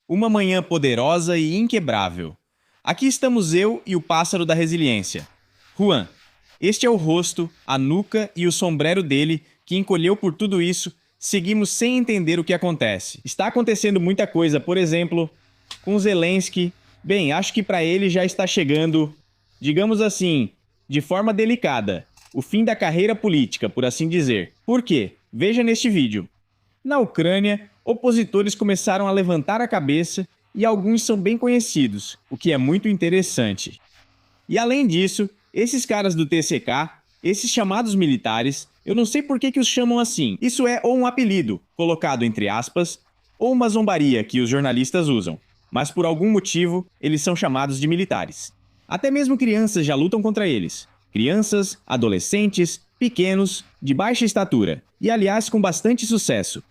Uma manhã poderosa e inquebrável. Aqui estamos eu e o pássaro da resiliência. Juan, este é o rosto, a nuca e o sombrero dele que encolheu por tudo isso. Seguimos sem entender o que acontece. Está acontecendo muita coisa, por exemplo, com Zelensky. Bem, acho que para ele já está chegando, digamos assim, de forma delicada, o fim da carreira política, por assim dizer. Por quê? Veja neste vídeo. Na Ucrânia, opositores começaram a levantar a cabeça e alguns são bem conhecidos, o que é muito interessante. E além disso, esses caras do TCK, esses chamados militares, eu não sei por que os chamam assim. Isso é ou um apelido, colocado entre aspas, ou uma zombaria que os jornalistas usam. Mas por algum motivo, eles são chamados de militares. Até mesmo crianças já lutam contra eles. Crianças, adolescentes, pequenos, de baixa estatura. E aliás, com bastante sucesso.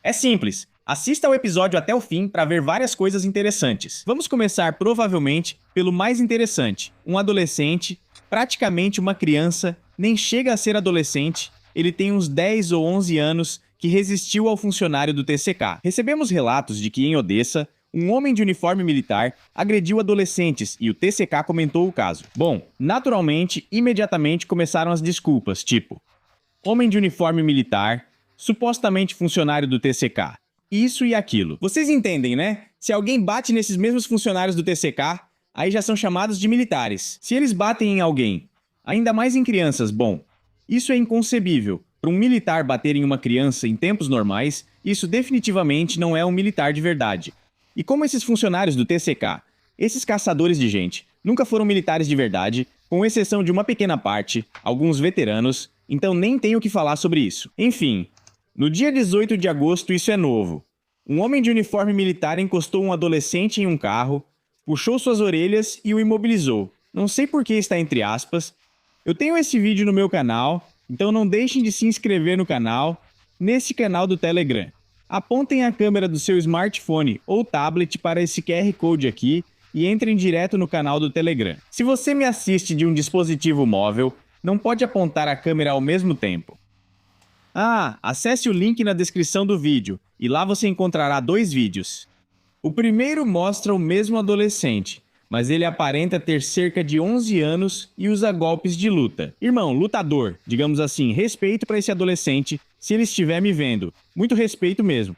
É simples. Assista ao episódio até o fim para ver várias coisas interessantes. Vamos começar provavelmente pelo mais interessante. Um adolescente, praticamente uma criança, nem chega a ser adolescente, ele tem uns 10 ou 11 anos, que resistiu ao funcionário do TCK. Recebemos relatos de que em Odessa, um homem de uniforme militar agrediu adolescentes e o TCK comentou o caso. Bom, naturalmente, imediatamente começaram as desculpas, tipo: homem de uniforme militar, supostamente funcionário do TCK, isso e aquilo. Vocês entendem, né? Se alguém bate nesses mesmos funcionários do TCK, aí já são chamados de militares. Se eles batem em alguém, ainda mais em crianças, bom, isso é inconcebível. Para um militar bater em uma criança em tempos normais, isso definitivamente não é um militar de verdade. E como esses funcionários do TCK, esses caçadores de gente, nunca foram militares de verdade, com exceção de uma pequena parte, alguns veteranos, então nem tenho o que falar sobre isso. Enfim, no dia 18 de agosto isso é novo. Um homem de uniforme militar encostou um adolescente em um carro, puxou suas orelhas e o imobilizou. Não sei por que está entre aspas. Eu tenho esse vídeo no meu canal, então não deixem de se inscrever no canal, nesse canal do Telegram. Apontem a câmera do seu smartphone ou tablet para esse QR Code aqui e entrem direto no canal do Telegram. Se você me assiste de um dispositivo móvel, não pode apontar a câmera ao mesmo tempo. Acesse o link na descrição do vídeo e lá você encontrará 2 vídeos. O primeiro mostra o mesmo adolescente, mas ele aparenta ter cerca de 11 anos e usa golpes de luta. Irmão, lutador, digamos assim, respeito para esse adolescente se ele estiver me vendo. Muito respeito mesmo.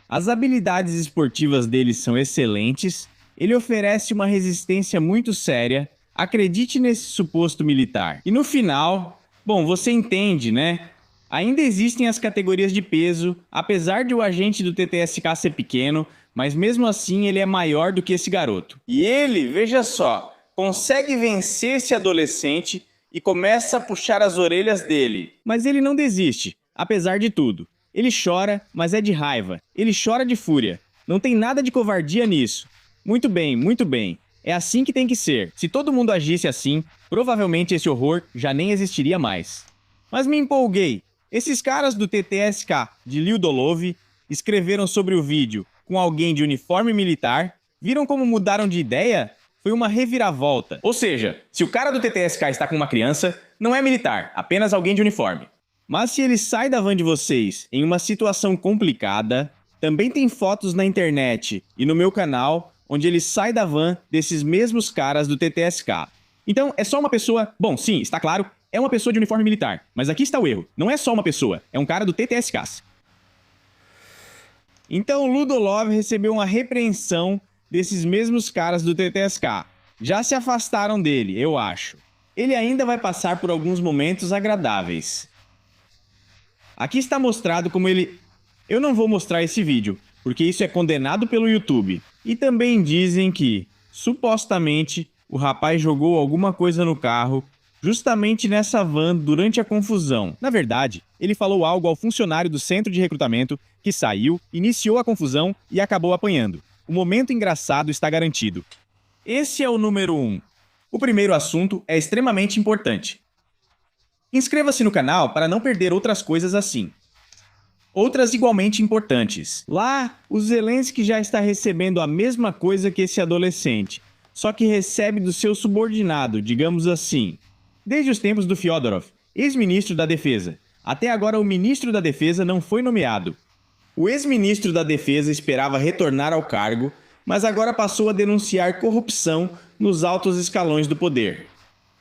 As habilidades esportivas dele são excelentes, ele oferece uma resistência muito séria, acredite nesse suposto militar. E no final, bom, você entende, né? Ainda existem as categorias de peso, apesar de o agente do TTSK ser pequeno, mas mesmo assim ele é maior do que esse garoto. E ele, veja só, consegue vencer esse adolescente e começa a puxar as orelhas dele. Mas ele não desiste, apesar de tudo. Ele chora, mas é de raiva. Ele chora de fúria. Não tem nada de covardia nisso. Muito bem, muito bem. É assim que tem que ser. Se todo mundo agisse assim, provavelmente esse horror já nem existiria mais. Mas me empolguei. Esses caras do TTSK de Lyudolov escreveram sobre o vídeo com alguém de uniforme militar. Viram como mudaram de ideia? Foi uma reviravolta. Ou seja, se o cara do TTSK está com uma criança, não é militar, apenas alguém de uniforme. Mas se ele sai da van de vocês em uma situação complicada, também tem fotos na internet e no meu canal onde ele sai da van desses mesmos caras do TTSK. Então, é só uma pessoa... Bom, sim, está claro, é uma pessoa de uniforme militar. Mas aqui está o erro. Não é só uma pessoa, é um cara do TTSK. Então, Ludolov recebeu uma repreensão desses mesmos caras do TTSK. Já se afastaram dele, eu acho. Ele ainda vai passar por alguns momentos agradáveis. Aqui está mostrado como ele... Eu não vou mostrar esse vídeo, porque isso é condenado pelo YouTube. E também dizem que, supostamente, o rapaz jogou alguma coisa no carro justamente nessa van durante a confusão. Na verdade, ele falou algo ao funcionário do centro de recrutamento que saiu, iniciou a confusão e acabou apanhando. O momento engraçado está garantido. Esse é o número 1. O primeiro assunto é extremamente importante. Inscreva-se no canal para não perder outras coisas assim. Outras igualmente importantes. Lá, o Zelensky já está recebendo a mesma coisa que esse adolescente, só que recebe do seu subordinado, digamos assim. Desde os tempos do Fyodorov, ex-ministro da Defesa. Até agora o ministro da Defesa não foi nomeado. O ex-ministro da Defesa esperava retornar ao cargo, mas agora passou a denunciar corrupção nos altos escalões do poder.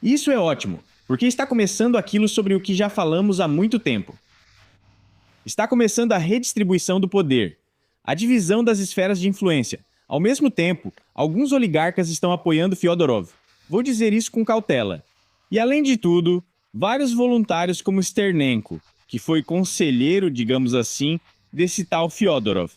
Isso é ótimo, porque está começando aquilo sobre o que já falamos há muito tempo. Está começando a redistribuição do poder, a divisão das esferas de influência. Ao mesmo tempo, alguns oligarcas estão apoiando Fyodorov. Vou dizer isso com cautela. E além de tudo, vários voluntários como Sternenko, que foi conselheiro, digamos assim, desse tal Fyodorov.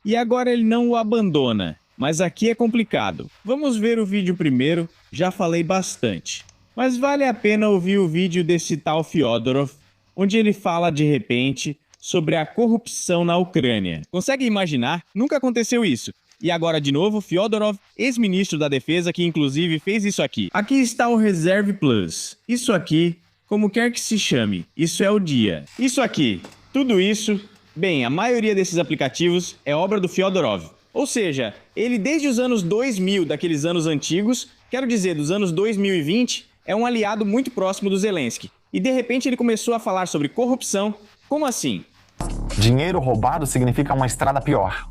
E agora ele não o abandona, mas aqui é complicado. Vamos ver o vídeo primeiro, já falei bastante. Mas vale a pena ouvir o vídeo desse tal Fyodorov, onde ele fala de repente sobre a corrupção na Ucrânia. Consegue imaginar? Nunca aconteceu isso. E agora de novo, Fyodorov, ex-ministro da Defesa, que inclusive fez isso aqui. Aqui está o Reserve Plus. Isso aqui, como quer que se chame, isso é o dia. Isso aqui, tudo isso, bem, a maioria desses aplicativos é obra do Fyodorov. Ou seja, ele desde os anos 2000, daqueles anos antigos, quero dizer, dos anos 2020, é um aliado muito próximo do Zelensky. E de repente ele começou a falar sobre corrupção. Como assim? Dinheiro roubado significa uma estrada pior.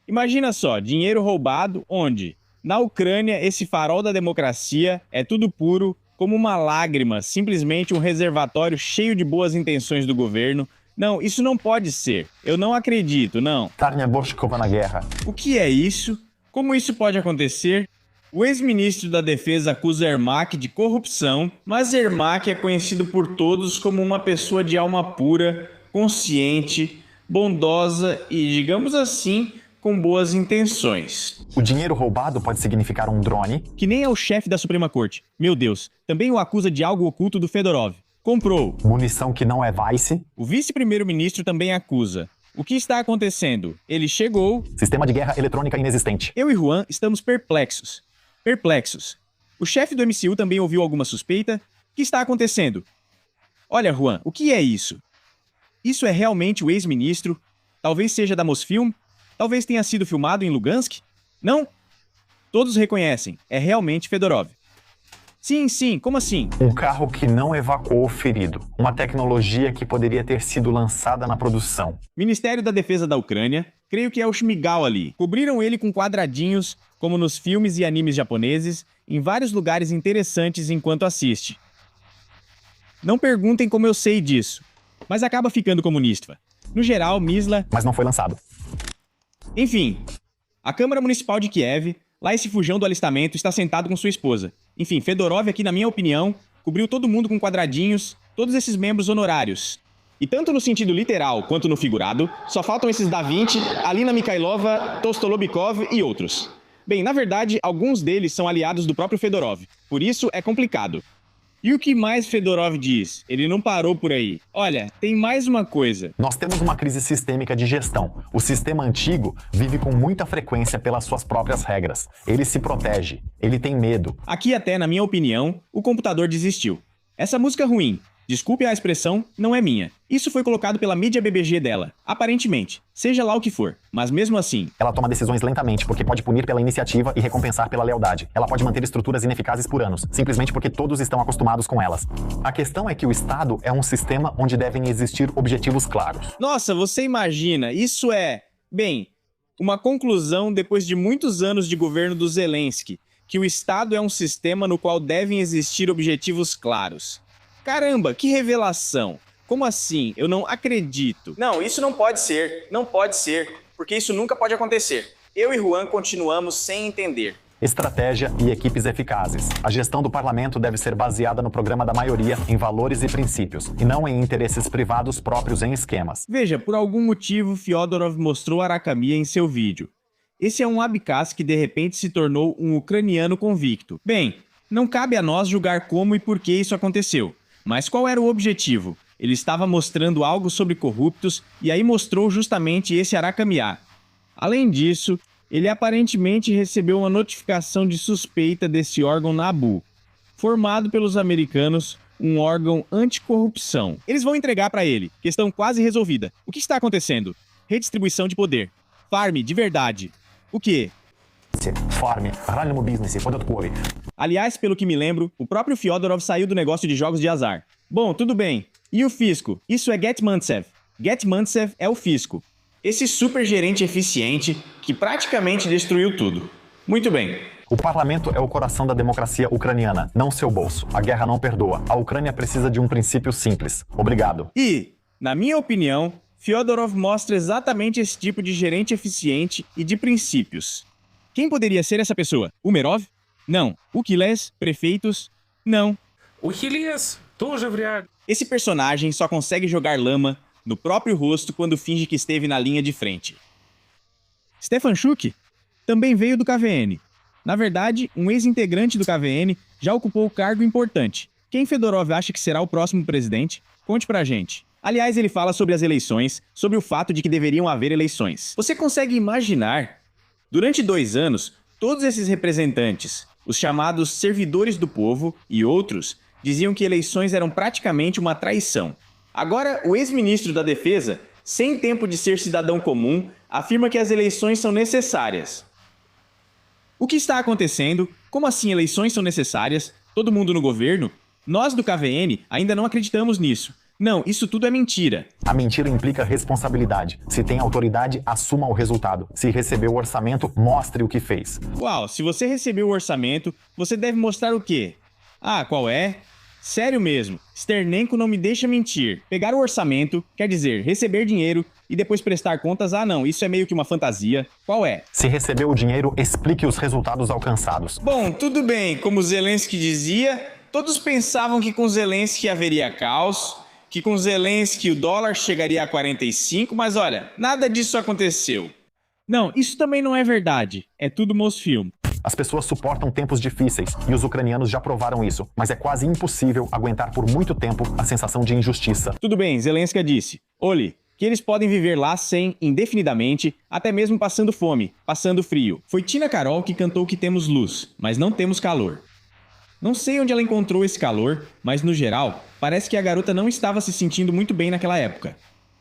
Imagina só, dinheiro roubado onde? Na Ucrânia, esse farol da democracia é tudo puro, como uma lágrima, simplesmente um reservatório cheio de boas intenções do governo. Não, isso não pode ser. Eu não acredito, não. Tarnia Borshkova na guerra. O que é isso? Como isso pode acontecer? O ex-ministro da Defesa acusa Ermak de corrupção, mas Ermak é conhecido por todos como uma pessoa de alma pura, consciente, bondosa e, digamos assim, com boas intenções. O dinheiro roubado pode significar um drone. Que nem é o chefe da Suprema Corte. Meu Deus, também o acusa de algo oculto do Fedorov. Comprou. Munição que não é Vice. O vice-primeiro-ministro também acusa. O que está acontecendo? Ele chegou... Sistema de guerra eletrônica inexistente. Eu e Juan estamos perplexos. Perplexos. O chefe do MCU também ouviu alguma suspeita? O que está acontecendo? Olha, Juan, o que é isso? Isso é realmente o ex-ministro? Talvez seja da Mosfilm? Talvez tenha sido filmado em Lugansk? Não? Todos reconhecem. É realmente Fedorov. Sim, como assim? Um carro que não evacuou o ferido. Uma tecnologia que poderia ter sido lançada na produção. Ministério da Defesa da Ucrânia, creio que é o Shmigal ali. Cobriram ele com quadradinhos, como nos filmes e animes japoneses, em vários lugares interessantes enquanto assiste. Não perguntem como eu sei disso, mas acaba ficando comunista. No geral, Misla... Mas não foi lançado. Enfim, a Câmara Municipal de Kiev, lá esse fujão do alistamento, está sentado com sua esposa. Enfim, Fedorov aqui, na minha opinião, cobriu todo mundo com quadradinhos, todos esses membros honorários. E tanto no sentido literal quanto no figurado, só faltam esses Da Vinci, Alina Mikhailova, Tostolobikov e outros. Bem, na verdade, alguns deles são aliados do próprio Fedorov, por isso é complicado. E o que mais Fedorov diz? Ele não parou por aí. Olha, tem mais uma coisa. Nós temos uma crise sistêmica de gestão. O sistema antigo vive com muita frequência pelas suas próprias regras. Ele se protege. Ele tem medo. Aqui até, na minha opinião, o computador desistiu. Essa música ruim, desculpe a expressão, não é minha. Isso foi colocado pela mídia BBG dela. Aparentemente. Seja lá o que for. Mas mesmo assim... Ela toma decisões lentamente, porque pode punir pela iniciativa e recompensar pela lealdade. Ela pode manter estruturas ineficazes por anos, simplesmente porque todos estão acostumados com elas. A questão é que o Estado é um sistema onde devem existir objetivos claros. Nossa, você imagina, isso é... Bem, uma conclusão depois de muitos anos de governo do Zelensky, que o Estado é um sistema no qual devem existir objetivos claros. Caramba, que revelação! Como assim? Eu não acredito. Não, isso não pode ser. Não pode ser. Porque isso nunca pode acontecer. Eu e Juan continuamos sem entender. Estratégia e equipes eficazes. A gestão do parlamento deve ser baseada no programa da maioria, em valores e princípios, e não em interesses privados próprios em esquemas. Veja, por algum motivo, Fyodorov mostrou Arakhamia em seu vídeo. Esse é um Abkhaz que de repente se tornou um ucraniano convicto. Bem, não cabe a nós julgar como e por que isso aconteceu. Mas qual era o objetivo? Ele estava mostrando algo sobre corruptos e aí mostrou justamente esse Arakhamia. Além disso, ele aparentemente recebeu uma notificação de suspeita desse órgão Nabu, formado pelos americanos, um órgão anticorrupção. Eles vão entregar para ele. Questão quase resolvida. O que está acontecendo? Redistribuição de poder. Farm, de verdade. O quê? Farm, гральному бізнесі, податкові. Aliás, pelo que me lembro, o próprio Fyodorov saiu do negócio de jogos de azar. Bom, tudo bem. E o fisco? Isso é Getmantsev. Getmantsev é o fisco. Esse super gerente eficiente que praticamente destruiu tudo. Muito bem. O parlamento é o coração da democracia ucraniana, não seu bolso. A guerra não perdoa. A Ucrânia precisa de um princípio simples. Obrigado. E, na minha opinião, Fyodorov mostra exatamente esse tipo de gerente eficiente e de princípios. Quem poderia ser essa pessoa? Umerov? Não. Ukhiles? Prefeitos? Não. Ухилес тоже вряд ли. Esse personagem só consegue jogar lama no próprio rosto quando finge que esteve na linha de frente. Stefan Schuck também veio do KVN. Na verdade, um ex-integrante do KVN já ocupou o cargo importante. Quem Fedorov acha que será o próximo presidente? Conte pra gente. Aliás, ele fala sobre as eleições, sobre o fato de que deveriam haver eleições. Você consegue imaginar? Durante 2 anos, todos esses representantes, os chamados servidores do povo e outros, diziam que eleições eram praticamente uma traição. Agora, o ex-ministro da Defesa, sem tempo de ser cidadão comum, afirma que as eleições são necessárias. O que está acontecendo? Como assim eleições são necessárias? Todo mundo no governo? Nós do KVN ainda não acreditamos nisso. Não, isso tudo é mentira. A mentira implica responsabilidade. Se tem autoridade, assuma o resultado. Se recebeu o orçamento, mostre o que fez. Uau, se você recebeu o orçamento, você deve mostrar o quê? Ah, qual é? Sério mesmo, Sternenko não me deixa mentir. Pegar o orçamento, quer dizer, receber dinheiro e depois prestar contas, não, isso é meio que uma fantasia. Qual é? Se recebeu o dinheiro, explique os resultados alcançados. Bom, tudo bem, como Zelensky dizia, todos pensavam que com Zelensky haveria caos, que com Zelensky o dólar chegaria a 45, mas olha, nada disso aconteceu. Não, isso também não é verdade, é tudo Mosfilm. As pessoas suportam tempos difíceis, e os ucranianos já provaram isso, mas é quase impossível aguentar por muito tempo a sensação de injustiça. Tudo bem, Zelensky disse. Olhe, que eles podem viver lá sem, indefinidamente, até mesmo passando fome, passando frio. Foi Tina Karol que cantou que temos luz, mas não temos calor. Não sei onde ela encontrou esse calor, mas no geral, parece que a garota não estava se sentindo muito bem naquela época.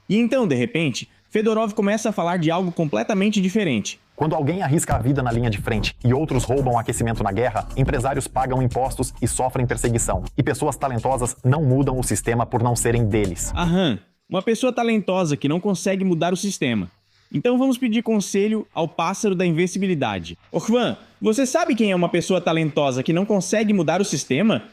E então, de repente, Fedorov começa a falar de algo completamente diferente. Quando alguém arrisca a vida na linha de frente e outros roubam aquecimento na guerra, empresários pagam impostos e sofrem perseguição. E pessoas talentosas não mudam o sistema por não serem deles. Aham, uma pessoa talentosa que não consegue mudar o sistema. Então vamos pedir conselho ao pássaro da invencibilidade. Juan, você sabe quem é uma pessoa talentosa que não consegue mudar o sistema?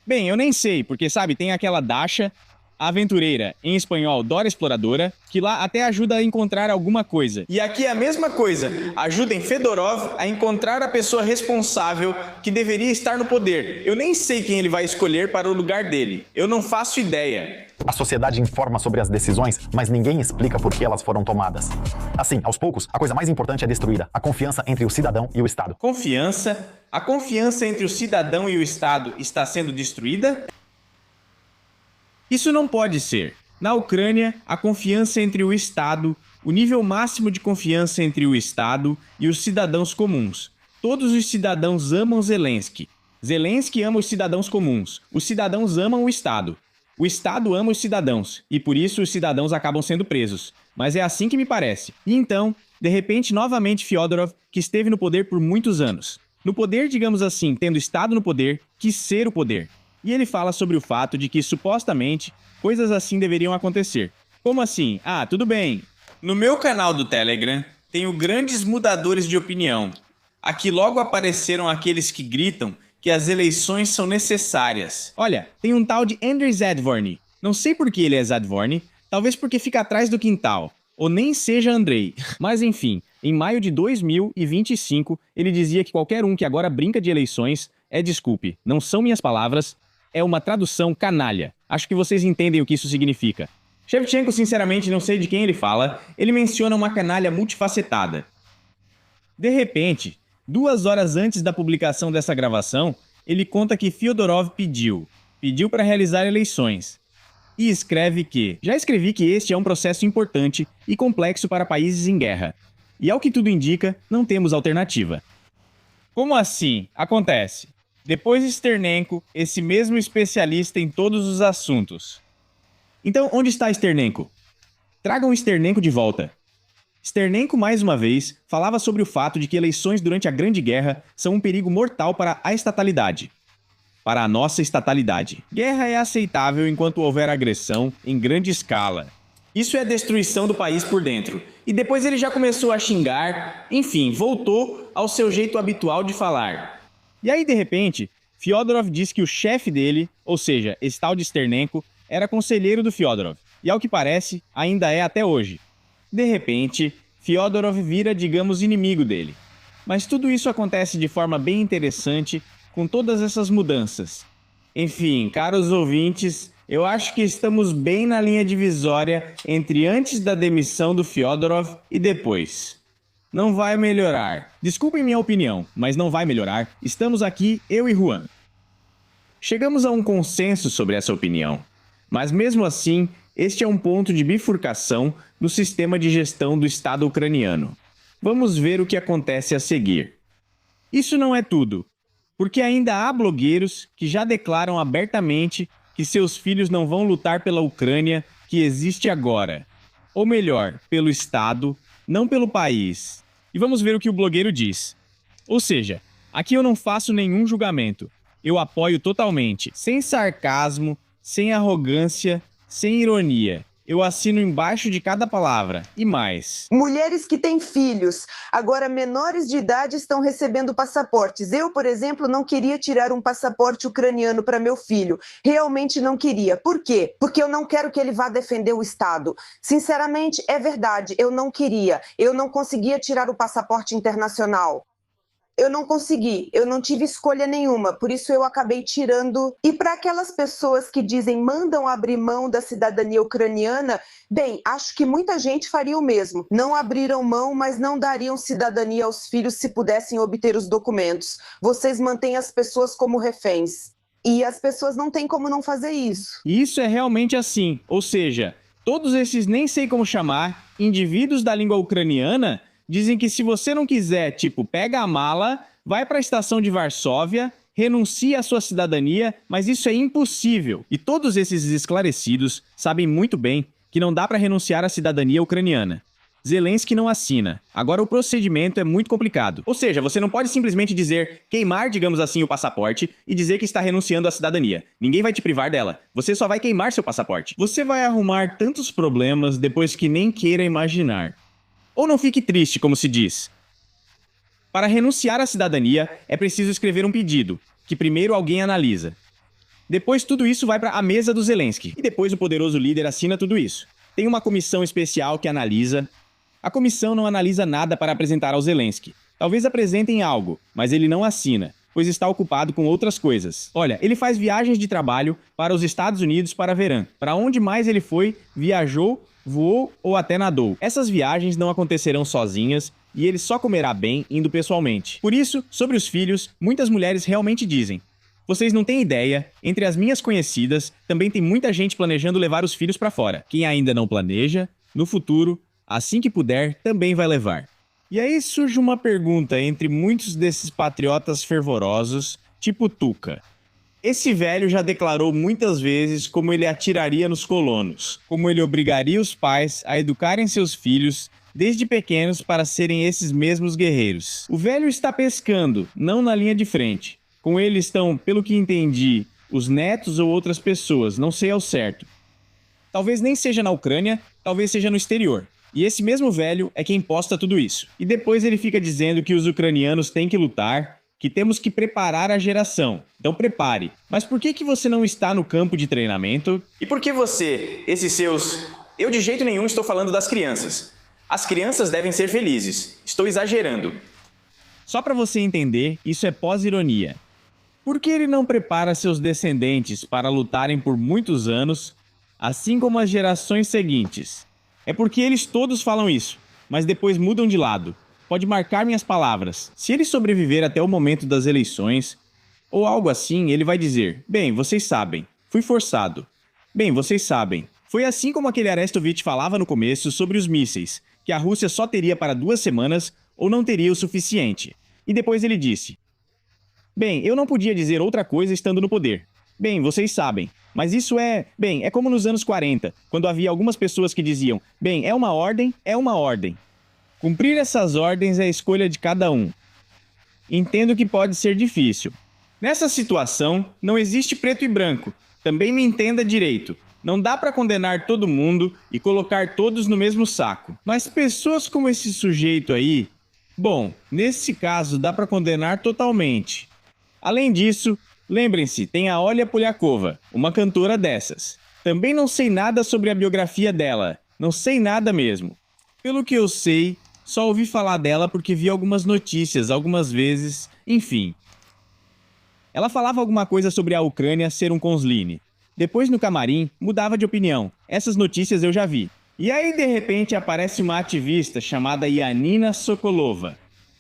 Bem, eu nem sei, porque sabe, tem aquela Dasha, a aventureira, em espanhol Dora Exploradora, que lá até ajuda a encontrar alguma coisa. E aqui é a mesma coisa, ajudem Fedorov a encontrar a pessoa responsável que deveria estar no poder. Eu nem sei quem ele vai escolher para o lugar dele, eu não faço ideia. A sociedade informa sobre as decisões, mas ninguém explica por que elas foram tomadas. Assim, aos poucos, a coisa mais importante é destruída, a confiança entre o cidadão e o Estado. Confiança? A confiança entre o cidadão e o Estado está sendo destruída? Isso não pode ser. Na Ucrânia, a confiança entre o Estado, o nível máximo de confiança entre o Estado e os cidadãos comuns. Todos os cidadãos amam Zelensky. Zelensky ama os cidadãos comuns. Os cidadãos amam o Estado. O Estado ama os cidadãos, e por isso os cidadãos acabam sendo presos. Mas é assim que me parece. E então, de repente, novamente Fyodorov, que esteve no poder por muitos anos. No poder, digamos assim, tendo Estado no poder, quis ser o poder. E ele fala sobre o fato de que, supostamente, coisas assim deveriam acontecer. Como assim? Ah, tudo bem. No meu canal do Telegram, tenho grandes mudadores de opinião. Aqui logo apareceram aqueles que gritam que as eleições são necessárias. Olha, tem um tal de Andrei Zadvorny. Não sei por que ele é Zadvorny, talvez porque fica atrás do quintal. Ou nem seja Andrei. Mas enfim, em maio de 2025, ele dizia que qualquer um que agora brinca de eleições desculpe, não são minhas palavras, é uma tradução canalha. Acho que vocês entendem o que isso significa. Shevchenko, sinceramente, não sei de quem ele fala, ele menciona uma canalha multifacetada. De repente, 2 horas antes da publicação dessa gravação, ele conta que Fyodorov pediu para realizar eleições. E escreve que, já escrevi que este é um processo importante e complexo para países em guerra. E ao que tudo indica, não temos alternativa. Como assim? Acontece. Depois de Sternenko, esse mesmo especialista em todos os assuntos. Então, onde está Sternenko? Tragam Sternenko de volta. Sternenko, mais uma vez, falava sobre o fato de que eleições durante a Grande Guerra são um perigo mortal para a estatalidade. Para a nossa estatalidade. Guerra é aceitável enquanto houver agressão em grande escala. Isso é destruição do país por dentro. E depois ele já começou a xingar, enfim, voltou ao seu jeito habitual de falar. E aí, de repente, Fyodorov disse que o chefe dele, ou seja, esse tal de Sternenko, era conselheiro do Fyodorov. E ao que parece, ainda é até hoje. De repente, Fyodorov vira, digamos, inimigo dele. Mas tudo isso acontece de forma bem interessante com todas essas mudanças. Enfim, caros ouvintes, eu acho que estamos bem na linha divisória entre antes da demissão do Fyodorov e depois. Não vai melhorar. Desculpem minha opinião, mas não vai melhorar. Estamos aqui, eu e Juan. Chegamos a um consenso sobre essa opinião. Mas mesmo assim, este é um ponto de bifurcação no sistema de gestão do Estado ucraniano. Vamos ver o que acontece a seguir. Isso não é tudo, porque ainda há blogueiros que já declaram abertamente que seus filhos não vão lutar pela Ucrânia que existe agora. Ou melhor, pelo Estado, não pelo país. E vamos ver o que o blogueiro diz. Ou seja, aqui eu não faço nenhum julgamento. Eu apoio totalmente, sem sarcasmo, sem arrogância, sem ironia. Eu assino embaixo de cada palavra. E mais. Mulheres que têm filhos, agora menores de idade, estão recebendo passaportes. Eu, por exemplo, não queria tirar um passaporte ucraniano para meu filho. Realmente não queria. Por quê? Porque eu não quero que ele vá defender o Estado. Sinceramente, é verdade, eu não queria. Eu não conseguia tirar o passaporte internacional. Eu não consegui, eu não tive escolha nenhuma, por isso eu acabei tirando. E para aquelas pessoas que dizem mandam abrir mão da cidadania ucraniana, bem, acho que muita gente faria o mesmo. Não abriram mão, mas não dariam cidadania aos filhos se pudessem obter os documentos. Vocês mantêm as pessoas como reféns. E as pessoas não têm como não fazer isso. E isso é realmente assim, ou seja, todos esses nem sei como chamar, indivíduos da língua ucraniana, dizem que se você não quiser, tipo, pega a mala, vai para a estação de Varsóvia, renuncia à sua cidadania, mas isso é impossível. E todos esses esclarecidos sabem muito bem que não dá para renunciar à cidadania ucraniana. Zelensky não assina. Agora o procedimento é muito complicado. Ou seja, você não pode simplesmente dizer, queimar, digamos assim, o passaporte e dizer que está renunciando à cidadania. Ninguém vai te privar dela. Você só vai queimar seu passaporte. Você vai arrumar tantos problemas depois que nem queira imaginar. Ou não fique triste, como se diz. Para renunciar à cidadania, é preciso escrever um pedido, que primeiro alguém analisa. Depois tudo isso vai para a mesa do Zelensky, e depois o poderoso líder assina tudo isso. Tem uma comissão especial que analisa. A comissão não analisa nada para apresentar ao Zelensky. Talvez apresentem algo, mas ele não assina, pois está ocupado com outras coisas. Olha, ele faz viagens de trabalho para os Estados Unidos para verão. Para onde mais ele foi, viajou, voou ou até nadou. Essas viagens não acontecerão sozinhas e ele só comerá bem indo pessoalmente. Por isso, sobre os filhos, muitas mulheres realmente dizem: vocês não têm ideia, entre as minhas conhecidas, também tem muita gente planejando levar os filhos para fora. Quem ainda não planeja, no futuro, assim que puder, também vai levar. E aí surge uma pergunta entre muitos desses patriotas fervorosos, tipo Tuca. Esse velho já declarou muitas vezes como ele atiraria nos colonos, como ele obrigaria os pais a educarem seus filhos desde pequenos para serem esses mesmos guerreiros. O velho está pescando, não na linha de frente. Com ele estão, pelo que entendi, os netos ou outras pessoas, não sei ao certo. Talvez nem seja na Ucrânia, talvez seja no exterior. E esse mesmo velho é quem posta tudo isso. E depois ele fica dizendo que os ucranianos têm que lutar, que temos que preparar a geração. Então prepare. Mas por que você não está no campo de treinamento? E por que você, esses seus... Eu de jeito nenhum estou falando das crianças. As crianças devem ser felizes. Estou exagerando. Só para você entender, isso é pós-ironia. Por que ele não prepara seus descendentes para lutarem por muitos anos, assim como as gerações seguintes? É porque eles todos falam isso, mas depois mudam de lado. Pode marcar minhas palavras. Se ele sobreviver até o momento das eleições, ou algo assim, ele vai dizer: bem, vocês sabem, fui forçado. Bem, vocês sabem. Foi assim como aquele Arestovich falava no começo sobre os mísseis, que a Rússia só teria para 2 semanas ou não teria o suficiente. E depois ele disse: bem, eu não podia dizer outra coisa estando no poder. Bem, vocês sabem. Mas isso é... Bem, é como nos anos 40, quando havia algumas pessoas que diziam: bem, é uma ordem, é uma ordem. Cumprir essas ordens é a escolha de cada um. Entendo que pode ser difícil. Nessa situação, não existe preto e branco. Também me entenda direito. Não dá para condenar todo mundo e colocar todos no mesmo saco. Mas pessoas como esse sujeito aí, bom, nesse caso dá para condenar totalmente. Além disso, lembrem-se, tem a Olha Polyakova, uma cantora dessas. Também não sei nada sobre a biografia dela, não sei nada mesmo. Pelo que eu sei, só ouvi falar dela porque vi algumas notícias, algumas vezes, enfim. Ela falava alguma coisa sobre a Ucrânia ser um Konzline. Depois no camarim, mudava de opinião. Essas notícias eu já vi. E aí de repente aparece uma ativista chamada Yanina Sokolova.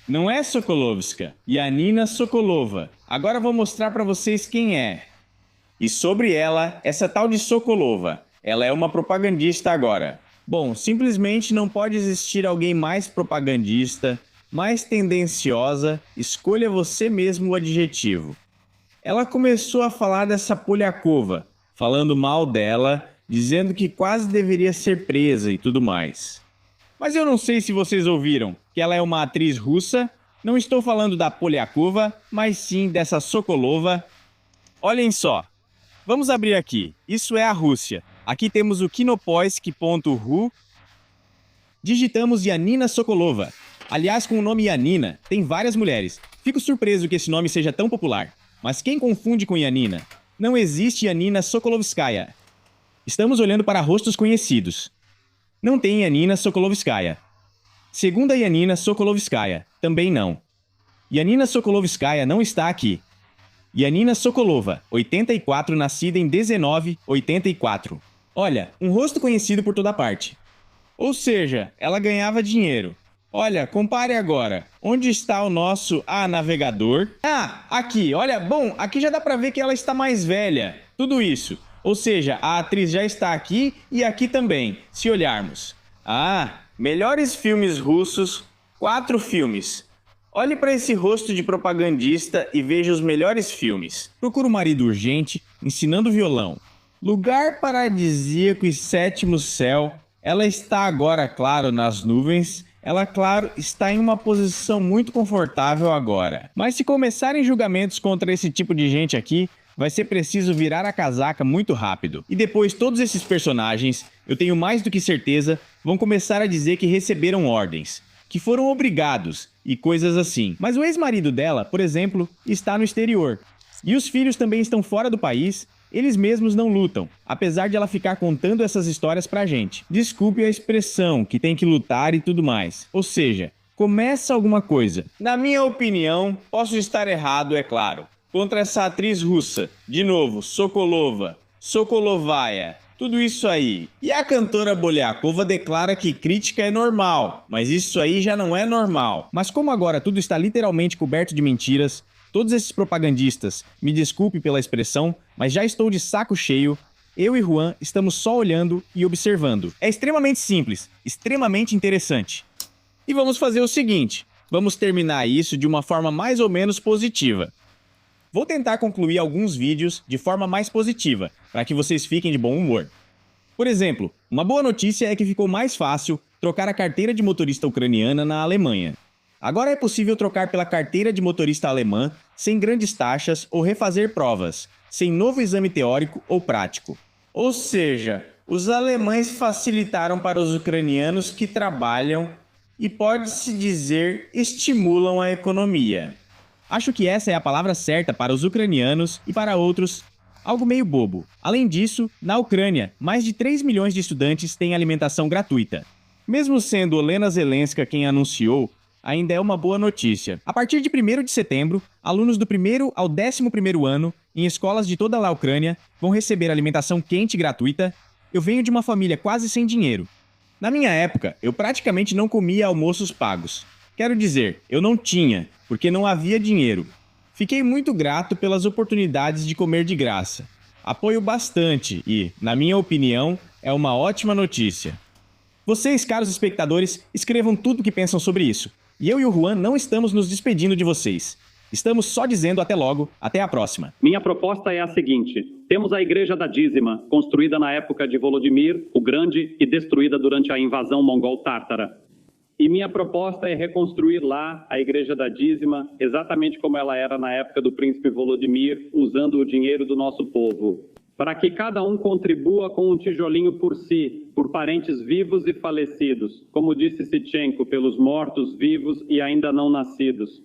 Não é Sokolovska, Yanina Sokolova. Agora vou mostrar pra vocês quem é. E sobre ela, essa tal de Sokolova. Ela é uma propagandista agora. Bom, simplesmente não pode existir alguém mais propagandista, mais tendenciosa, escolha você mesmo o adjetivo. Ela começou a falar dessa Polyakova, falando mal dela, dizendo que quase deveria ser presa e tudo mais. Mas eu não sei se vocês ouviram que ela é uma atriz russa, não estou falando da Polyakova, mas sim dessa Sokolova. Olhem só, vamos abrir aqui, isso é a Rússia. Aqui temos o kinopoisk.ru. Digitamos Yanina Sokolova. Aliás, com o nome Yanina, tem várias mulheres. Fico surpreso que esse nome seja tão popular. Mas quem confunde com Yanina? Não existe Yanina Sokolovskaya. Estamos olhando para rostos conhecidos. Não tem Yanina Sokolovskaya. Segunda Yanina Sokolovskaya, também não. Yanina Sokolovskaya não está aqui. Yanina Sokolova, 84, nascida em 1984. Olha, um rosto conhecido por toda parte. Ou seja, ela ganhava dinheiro. Olha, compare agora. Onde está o nosso navegador? Ah, aqui. Olha, bom, aqui já dá pra ver que ela está mais velha. Tudo isso. Ou seja, a atriz já está aqui e aqui também, se olharmos. Melhores filmes russos, 4 filmes. Olhe para esse rosto de propagandista e veja os melhores filmes. Procura o Marido Urgente, Ensinando Violão. Lugar Paradisíaco e Sétimo Céu. Ela está agora, claro, nas nuvens. Ela, claro, está em uma posição muito confortável agora. Mas se começarem julgamentos contra esse tipo de gente aqui, vai ser preciso virar a casaca muito rápido. E depois todos esses personagens, eu tenho mais do que certeza, vão começar a dizer que receberam ordens, que foram obrigados e coisas assim. Mas o ex-marido dela, por exemplo, está no exterior. E os filhos também estão fora do país. Eles mesmos não lutam, apesar de ela ficar contando essas histórias pra gente. Desculpe a expressão, que tem que lutar e tudo mais. Ou seja, começa alguma coisa. Na minha opinião, posso estar errado, é claro. Contra essa atriz russa, de novo, Sokolova, Sokolovaya, tudo isso aí. E a cantora Polyakova declara que crítica é normal, mas isso aí já não é normal. Mas como agora tudo está literalmente coberto de mentiras, todos esses propagandistas, me desculpe pela expressão, mas já estou de saco cheio, eu e Juan estamos só olhando e observando. É extremamente simples, extremamente interessante. E vamos fazer o seguinte, vamos terminar isso de uma forma mais ou menos positiva. Vou tentar concluir alguns vídeos de forma mais positiva, para que vocês fiquem de bom humor. Por exemplo, uma boa notícia é que ficou mais fácil trocar a carteira de motorista ucraniana na Alemanha. Agora é possível trocar pela carteira de motorista alemã sem grandes taxas ou refazer provas, sem novo exame teórico ou prático. Ou seja, os alemães facilitaram para os ucranianos que trabalham e, pode-se dizer, estimulam a economia. Acho que essa é a palavra certa para os ucranianos e para outros, algo meio bobo. Além disso, na Ucrânia, mais de 3 milhões de estudantes têm alimentação gratuita. Mesmo sendo Olena Zelenska quem anunciou, ainda é uma boa notícia. A partir de 1º de setembro, alunos do 1º ao 11º ano, em escolas de toda a Ucrânia, vão receber alimentação quente gratuita. Eu venho de uma família quase sem dinheiro. Na minha época, eu praticamente não comia almoços pagos. Quero dizer, eu não tinha, porque não havia dinheiro. Fiquei muito grato pelas oportunidades de comer de graça. Apoio bastante e, na minha opinião, é uma ótima notícia. Vocês, caros espectadores, escrevam tudo o que pensam sobre isso. E eu e o Juan não estamos nos despedindo de vocês. Estamos só dizendo até logo, até a próxima. Minha proposta é a seguinte. Temos a Igreja da Dízima, construída na época de Volodymyr o Grande e destruída durante a invasão mongol-tártara. E minha proposta é reconstruir lá a Igreja da Dízima, exatamente como ela era na época do príncipe Volodymyr, usando o dinheiro do nosso povo. para que cada um contribua com um tijolinho por si, por parentes vivos e falecidos, como disse Sitchenko, pelos mortos, vivos e ainda não nascidos.